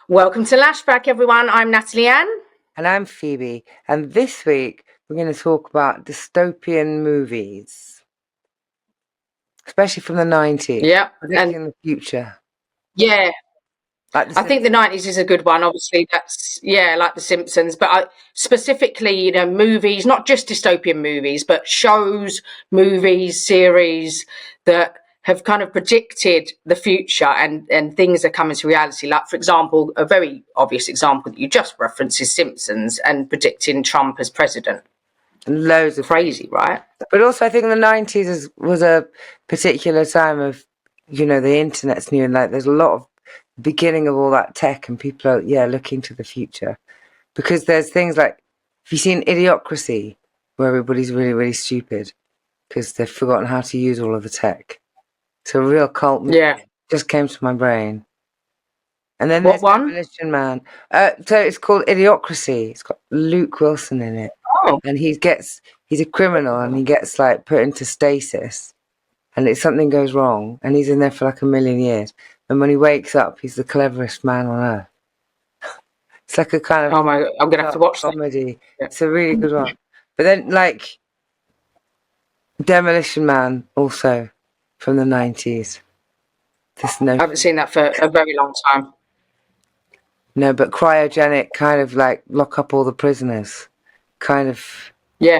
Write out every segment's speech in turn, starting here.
Welcome to Lashback, everyone. I'm Natalyan. And I'm Phoebe. And this week, we're going to talk about dystopian movies, especially from the 90s, Yeah, and predicting the future. yeah, Like The I think the Simpsons. 90s is a good one. Obviously, that's, like The Simpsons, but specifically, movies, not just dystopian movies, but shows, movies, series that have kind of predicted the future and things are coming to reality. Like, for example, a very obvious example that you just referenced is Simpsons and predicting Trump as president. And loads of things. Crazy, right? But also, I think the 90s was a particular time of, the internet's new and like there's a lot of beginning of all that tech and people are, looking to the future. Because there's things like, have you seen Idiocracy, where everybody's really, really stupid because they've forgotten how to use all of the tech? It's a real cult movie. Yeah. Just came to my brain. And then What there's one? Demolition Man. So it's called Idiocracy. It's got Luke Wilson in it. Oh, And he's a criminal and he gets like put into stasis and something goes wrong and he's in there for like a million years. And when he wakes up, he's the cleverest man on earth. It's like a kind of oh my! I'm gonna have to watch that. comedy. Yeah. It's a really good one. But then like Demolition Man also from the 90s. This I notion. haven't seen that for a very long time. No, but cryogenic kind of like lock up all the prisoners. Kind of. Yeah.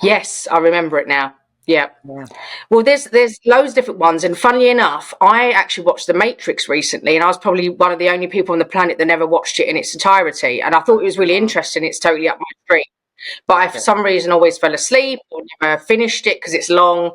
Yes, I remember it now. Yeah. Yeah. Well, there's loads of different ones, and funnily enough, I actually watched The Matrix recently, and I was probably one of the only people on the planet that never watched it in its entirety, and I thought it was really interesting. It's totally up my street, but I, for some reason, always fell asleep or never finished it because it's long.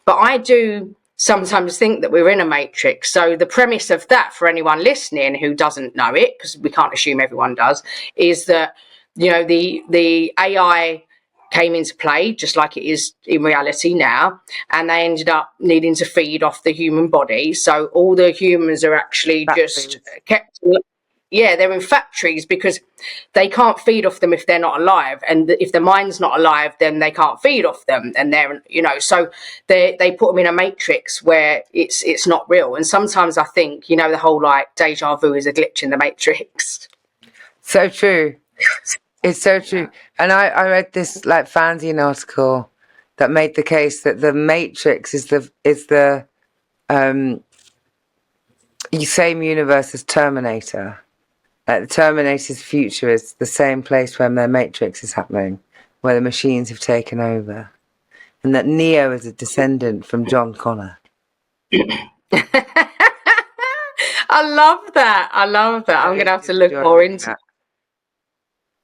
But I do sometimes think that we're in a matrix. So the premise of that, for anyone listening who doesn't know it, because we can't assume everyone does, is that the AI came into play just like it is in reality now, and they ended up needing to feed off the human body. So all the humans are actually just kept, they're in factories because they can't feed off them if they're not alive, and if the mind's not alive then they can't feed off them, and they're so they put them in a matrix where it's not real. And sometimes I think the whole like deja vu is a glitch in the matrix. So true. It's so true. And I read this like fanzine article that made the case that the Matrix is the same universe as Terminator. Like the Terminator's future is the same place where their Matrix is happening, where the machines have taken over. And that Neo is a descendant from John Connor. I love that. I'm gonna have to look more into it.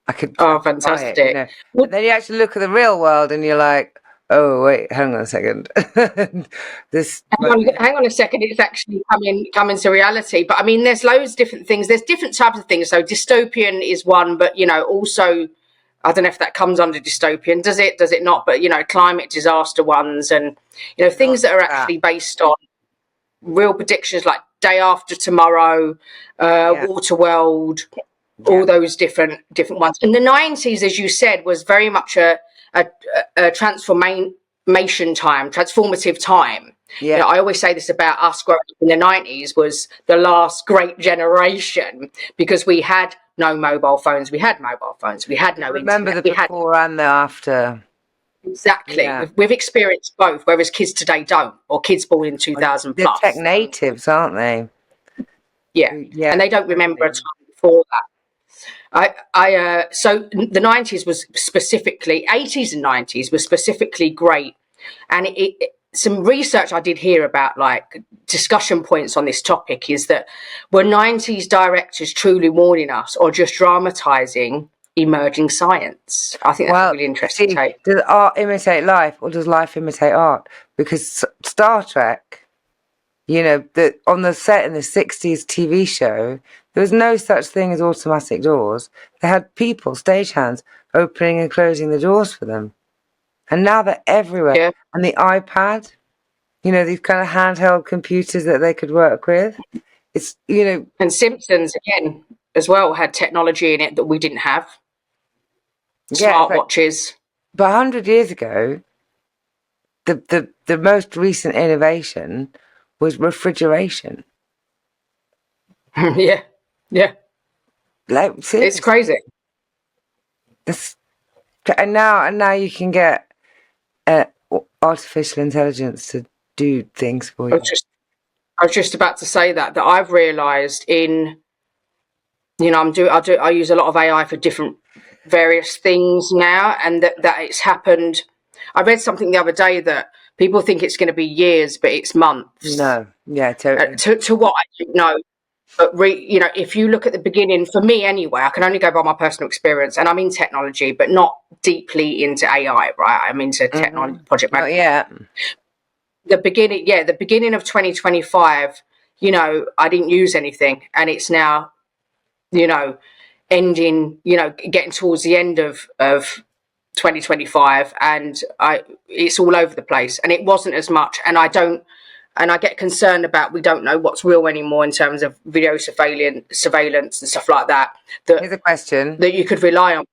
I could. Oh, fantastic! It, But then you actually look at the real world, and you're like, "Oh, wait, hang on a second. Hang on a second. It's actually coming to reality." But I mean, there's loads of different things. There's different types of things. So dystopian is one, but also, I don't know if that comes under dystopian. Does it? Does it not? But climate disaster ones, and things that are actually based on real predictions, like Day After Tomorrow, Waterworld. All those different ones. In the 90s, as you said, was very much a transformative time. Yeah. I always say this about us growing up in the 90s was the last great generation because we had no mobile phones. We had mobile phones. We had no Remember internet. The before and the after. Exactly. Yeah. We've experienced both, whereas kids today don't, or kids born in 2000 They're plus. tech natives, aren't they? Yeah. And they don't remember a time before that. So the 90s was specifically, 80s and 90s was specifically great. And some research I did hear about, like discussion points on this topic, is that were 90s directors truly warning us or just dramatising emerging science? I think that's a really interesting take. Does art imitate life or does life imitate art? Because Star Trek, on the set in the 60s TV show, there was no such thing as automatic doors. They had people, stagehands, opening and closing the doors for them. And now they're everywhere. Yeah. And the iPad, these kind of handheld computers that they could work with. It's, And Simpsons, again, as well, had technology in it that we didn't have. Smartwatches. But 100 years ago, the most recent innovation was refrigeration. Yeah, yeah, Like it's seriously, crazy. this, and now you can get artificial intelligence to do things for I you. was just I was just about to say that I've realised in, I use a lot of AI for different various things now, and that it's happened. I read something the other day that people think it's going to be years, but it's months. No, yeah, totally. To what I don't know, but if you look at the beginning, for me anyway, I can only go by my personal experience, and I'm in technology, but not deeply into AI. Right, I'm into technology project Not management. yet. The beginning of 2025. I didn't use anything, and it's now, ending, getting towards the end of 2025, and it's all over the place, and it wasn't as much, and I get concerned about, we don't know what's real anymore in terms of video surveillance and stuff like that Here's a question: that you could rely on.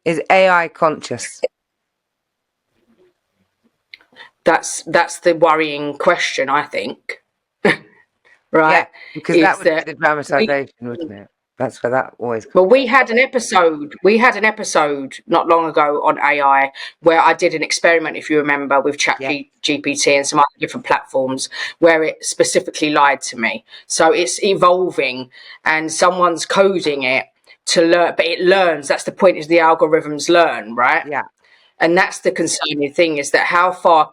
Is AI conscious? That's the worrying question, I think. Yeah, Right? because that Is would be that the dramatization, wouldn't it? That's where that always comes. Well, we had an episode not long ago on AI where I did an experiment, if you remember, with Yeah, GPT and some other different platforms, where it specifically lied to me. So it's evolving, and someone's coding it to learn, but it learns. That's the point, is the algorithms learn, right? yeah, And that's the concerning thing, is that how far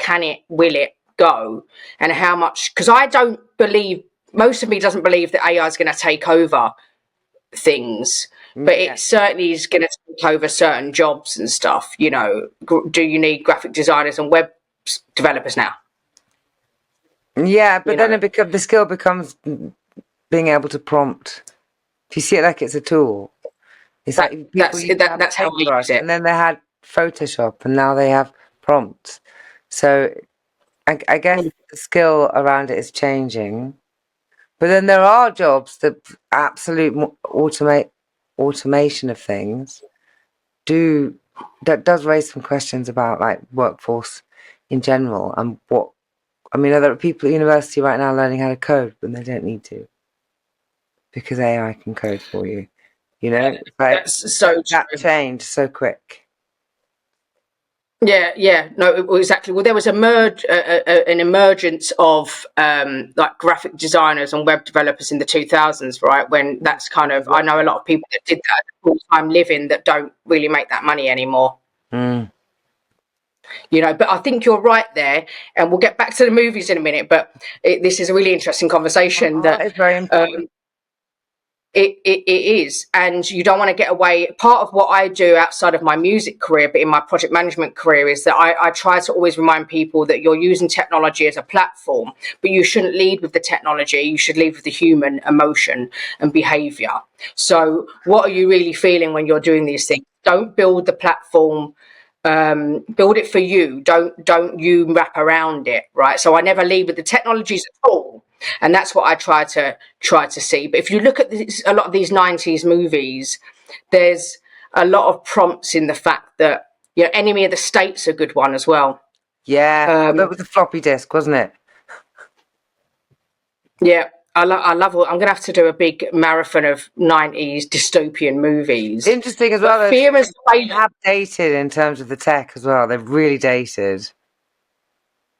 will it go, and how much, because I don't believe, most of me doesn't believe that AI is going to take over things, but yeah, it certainly is going to take over certain jobs and stuff. Do you need graphic designers and web developers now? yeah. But You then know the skill becomes being able to prompt. If you see it like it's a tool, it's that like people used to have that's how I use airbrush, it. and then they had Photoshop, and now they have prompts. So I guess the skill around it is changing. But then there are jobs that absolute automation of things do that does raise some questions about like workforce in general, and what I mean. There are people at university right now learning how to code when they don't need to, because AI can code for you. Like That's so that true. changed so quick. Yeah, no, exactly. Well, there was an emergence of like graphic designers and web developers in the 2000s, right? When that's kind of, I know a lot of people that did that full-time living that don't really make that money anymore. Mm. But I think you're right there, and we'll get back to the movies in a minute, but this is a really interesting conversation that Art is very important. it is, and you don't want to get away. Part of what I do outside of my music career, but in my project management career, is that I try to always remind people that you're using technology as a platform, but you shouldn't lead with the technology. You should lead with the human emotion and behavior. So what are you really feeling when you're doing these things? Don't build the platform, build it for you. Don't you wrap around it, right? So I never lead with the technologies at all, and that's what I try to see. But if you look at a lot of these 90s movies, there's a lot of prompts in the fact that, Enemy of the State's a good one as well. Yeah, that was a floppy disk, wasn't it? Yeah, I love I'm gonna have to do a big marathon of 90s dystopian movies. Interesting as But well. Fear and They Failure, have dated in terms of the tech as well. They've really dated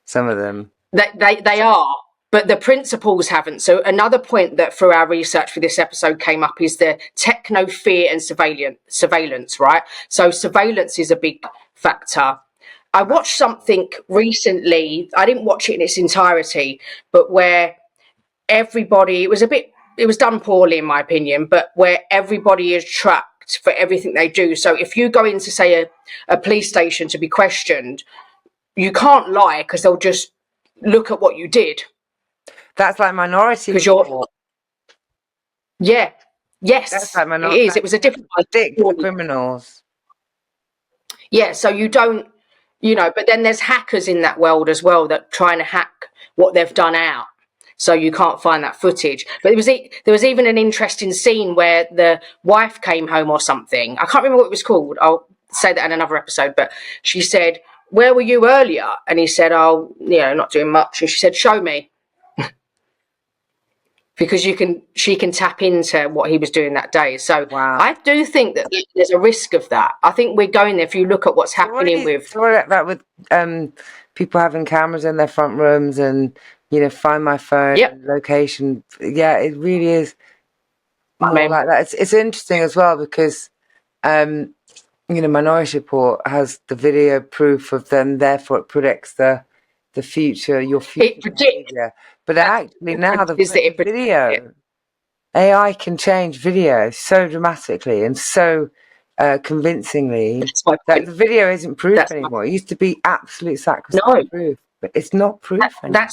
some of them. they are, but the principles haven't. So another point that through our research for this episode came up is the techno fear and surveillance, right? So surveillance is a big factor. I watched something recently, I didn't watch it in its entirety, but where everybody, it was done poorly in my opinion, but where everybody is tracked for everything they do. So if you go into, say, a police station to be questioned, you can't lie, because they'll just look at what you did. That's like Minority Because you're, Report. yeah, That's yes, like it Minority. is. It was a different Predict the one. criminals. Yeah, so you don't, but then there's hackers in that world as well that trying to hack what they've done out. So you can't find that footage. But there was even an interesting scene where the wife came home or something. I can't remember what it was called. I'll say that in another episode. But she said, "Where were you earlier?" And he said, "Oh, not doing much." And she said, "Show me." Have because she can tap into what he was doing that day. So Wow. I do think that there's a risk of that. I think we're going there. If you look at what's happening with people having cameras in their front rooms and, find my phone location. Yeah, it really is more like that. It's interesting as well because, Minority Report has the video proof of them, therefore it predicts the future, your future behavior. But actually now the video, AI can change video so dramatically and so convincingly that the video isn't proof anymore. It used to be absolute sacrosanct proof, but it's not proof anymore.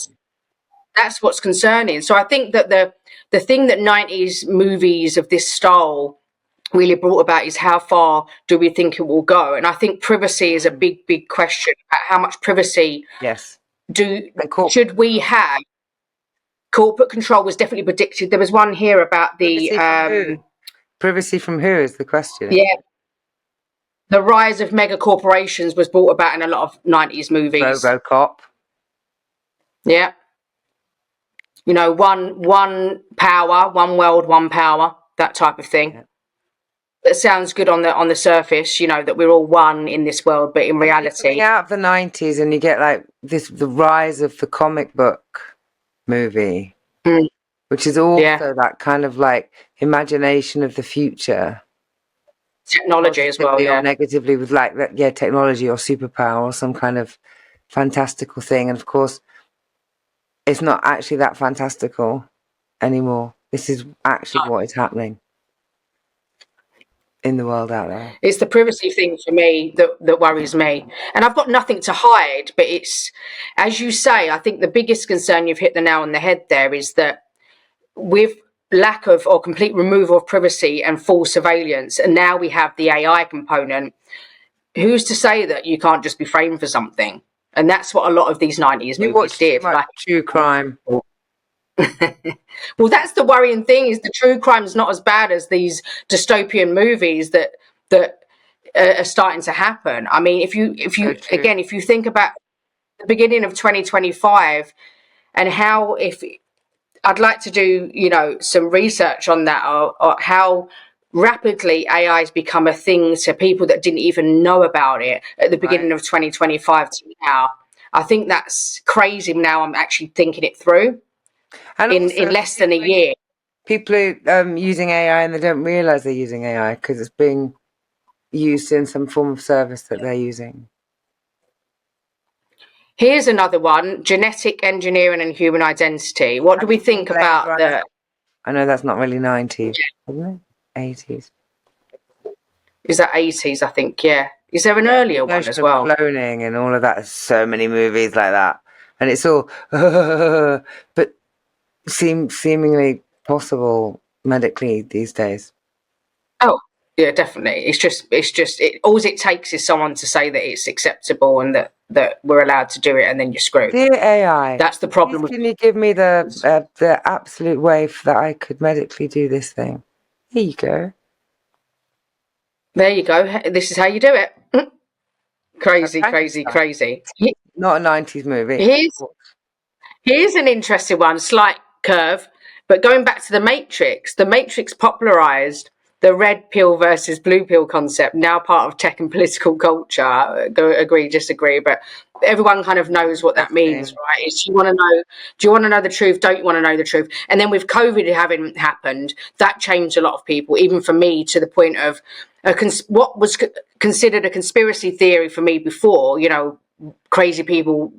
That's what's concerning. So I think that the thing that 90s movies of this style really brought about is how far do we think it will go? And I think privacy is a big question about how much privacy should we have. Corporate control was definitely predicted. There was one here about the privacy from who is the question. Yeah, the rise of mega corporations was brought about in a lot of 90s movies. RoboCop. Yeah, one power, one world, one power, that type of thing. Yeah. That sounds good on the surface, that we're all one in this world, but in reality, out of the 90s, and you get like the rise of the comic book movie, which is also that kind of like imagination of the future, technology as well, or negatively with like technology or superpower or some kind of fantastical thing. And of course, it's not actually that fantastical anymore. This is actually what is happening in the world out there. It's the privacy thing for me that worries me. And I've got nothing to hide, but it's, as you say, I think the biggest concern, you've hit the nail on the head there, is that with lack of or complete removal of privacy and full surveillance, and now we have the AI component, who's to say that you can't just be framed for something? And that's what a lot of these 90s movies did. Like true crime. Well, that's the worrying thing, is the true crime is not as bad as these dystopian movies that are starting to happen. I mean, if you think about the beginning of 2025 and how, if I'd like to do, some research on that, or how rapidly AI has become a thing to people that didn't even know about it at the beginning of 2025 to now. I think that's crazy. Now I'm actually thinking it through. And in less than a year. People are using AI and they don't realise they're using AI because it's being used in some form of service that they're using. Here's another one: genetic engineering and human identity. What do we think about that? I know that's not really 90s, isn't it? 80s. Is that 80s? I think, yeah. Is there an earlier one as well? Cloning and all of that. There's so many movies like that. And it's all, but seemingly possible medically these days. Oh, yeah, definitely. It's just all it takes is someone to say that it's acceptable and that we're allowed to do it, and then you're screwed. Dear AI, that's the problem. Can you give me the absolute way that I could medically do this thing? Here you go. There you go. This is how you do it. Crazy. Not a 90s movie. Here's an interesting one, slight curve, but going back to the Matrix popularized the red pill versus blue pill concept, now part of tech and political culture. Agree, disagree, but everyone kind of knows what that means, right? It's, do you want to know the truth? Don't you want to know the truth? And then with COVID having happened, that changed a lot of people, even for me, to the point of what was considered a conspiracy theory for me before, crazy people.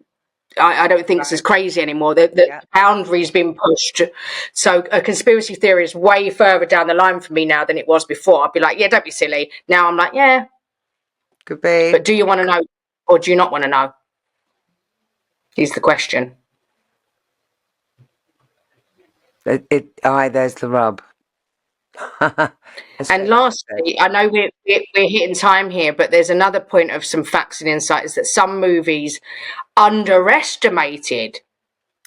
I don't think it's as crazy anymore. The boundaries been pushed. So a conspiracy theory is way further down the line for me now than it was before. I'd be like, yeah, don't be silly. Now I'm like, yeah. Could be. But do you want to know or do you not want to know? Is the question. There's the rub. And lastly, I know we're hitting time here, but there's another point of some facts and insights that some movies underestimated,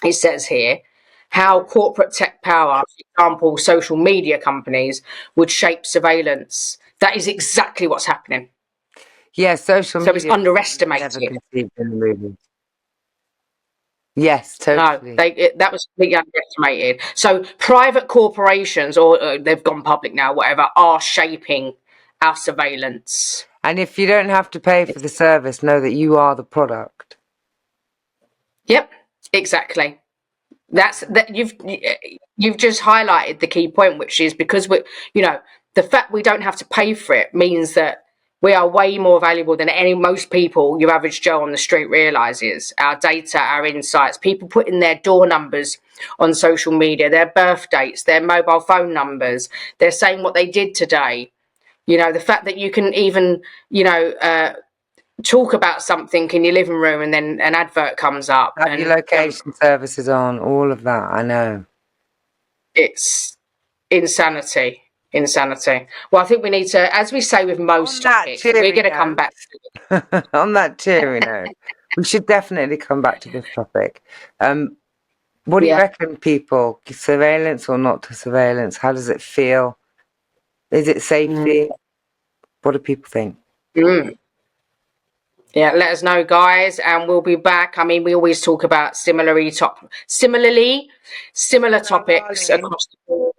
it says here, how corporate tech power, for example, social media companies, would shape surveillance. That is exactly what's happening. Yeah, social media. So it's underestimated. Never conceived in the movie. Yes, No, totally. that was completely underestimated. So private corporations, or they've gone public now, whatever, are shaping our surveillance. And if you don't have to pay for the service, know that you are the product. Yep, exactly. That's that you've just highlighted the key point, which is because the fact we don't have to pay for it means that we are way more valuable than most people, your average Joe on the street, realizes. Our data, our insights, people putting their door numbers on social media, their birth dates, their mobile phone numbers, they're saying what they did today. The fact that you can even, talk about something in your living room and then an advert comes up, Have your and location services on, all of that, I know. it's insanity. Well, I think we need to, as we say with most On that topics, we're cheery going to come back. note, on that cheery note, we should definitely come back to this topic. What do you Yeah. reckon, people? Surveillance or not to surveillance? How does it feel? Is it safety? What do people think? Yeah, let us know, guys, and we'll be back. I mean, we always talk about similar topics across the board.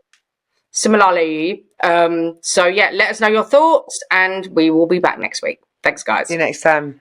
Similarly. So yeah, let us know your thoughts, and we will be back next week. Thanks, See guys. you next time.